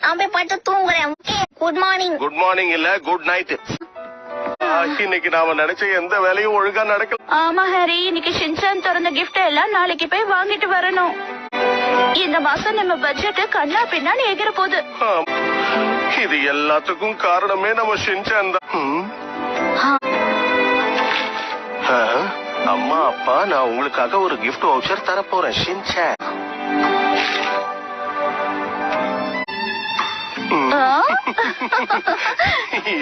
நான் போய் படுத்து தூங்குறேன். Good morning. குட் மார்னிங் இல்ல, குட் நைட். இன்னைக்கு நாம நினைச்ச எந்த வேலையும் ஒழுங்கா நடக்கல. ஆமா ஹரி, இன்னைக்கு ஷின்சான் திறந்த கிஃப்ட் எல்லாம் நாளைக்கு போய் வாங்கிட்டு வரணும். இந்த மாசம் நம்ம பட்ஜெட் கண்ணா பின்னான்னு எகிற போகுது. இது எல்லாத்துக்கும் காரணமே நம்ம ஷின்சான் தான். அம்மா அப்பா, நான் உங்களுக்காக ஒரு கிஃப்ட் வவுச்சர் தர போறேன் ஷின்சான்.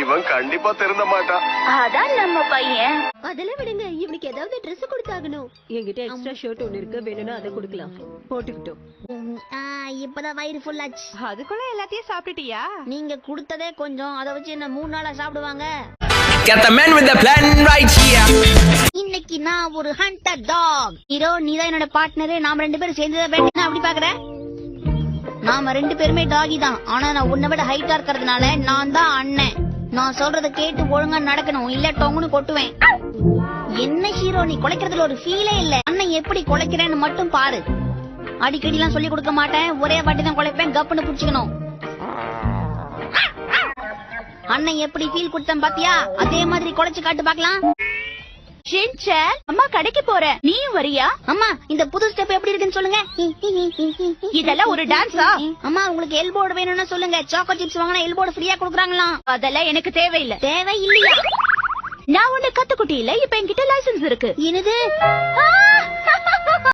இவன் கண்டிப்பா திருந்த மாட்டான். அதான் நம்ம பையன். அதெல்லாம் விடுங்க, இவனுக்கு ஏதாவது Dress கொடுத்தாகணும். என்கிட்ட எக்ஸ்ட்ரா ஷர்ட் ஒன்னு இருக்கு, வேணும்னா அதை கொடுக்கலாம். போட்டுக்கிட்டோம். இப்பதான் வயிறு ஃபுல் ஆச்சு. அதுக்குள்ள எல்லாத்தையும் சாப்பிட்டுட்டியா? நீங்க கொடுத்ததே கொஞ்சம், அதை வச்சு என்ன 3 நாளா சாப்பிடுவாங்க. Get the man with the plan right here. இன்னைக்கு நான் ஒரு ஹண்டர் டாக். ஹீரோ, நீதான் என்னோட பார்ட்னரு. நாம 2 பேரும் சேர்ந்துதான் பேட்டா. அப்படி பாக்குற? நாம 2 பேருமே டாகி தான். ஆனா நான் உன்னை விட ஹைட்டா இருக்கிறதுனால நான் தான் அண்ணன். நான் சொல்றத கேட்டு ஒழுங்கா நடக்கணும், இல்ல டொங்குன்னு கொட்டுவேன். என்ன ஹீரோ, நீ குலைக்கிறதுல ஒரு ஃபீலே இல்ல. அண்ணன் எப்படி குலைக்கிறேன்னு மட்டும் பாரு. அடிக்கடி எல்லாம் சொல்லி கொடுக்க மாட்டேன், ஒரே வாட்டி தான் குலைப்பேன். கப்புன்னு புடிச்சுக்கணும். அண்ணன் எப்படி ஃபீல் கொடுத்தேன் பாத்தியா? அதே மாதிரி குலைச்சு காட்டு பாக்கலாம். ஷின்சான், அம்மா கடைக்கு போறேன், நீயும் வரியா? அம்மா, இந்த புது ஸ்டெப் எப்படி இருக்குன்னு சொல்லுங்க. இதெல்லாம் ஒரு டான்ஸா? அம்மா, உங்களுக்கு எல்போர்டு வேணும்னா சொல்லுங்க. சாக்கோ சிப்ஸ் வாங்கினா எல்போர்டு ஃப்ரீயா கொடுக்குறாங்களாம். அதெல்லாம் எனக்கு தேவையில்லை. தேவை இல்லையா? நான் ஒண்ணு கத்துக்குட்டி இல்ல, இப்ப என்கிட்ட லைசன்ஸ் இருக்கு. என்னது?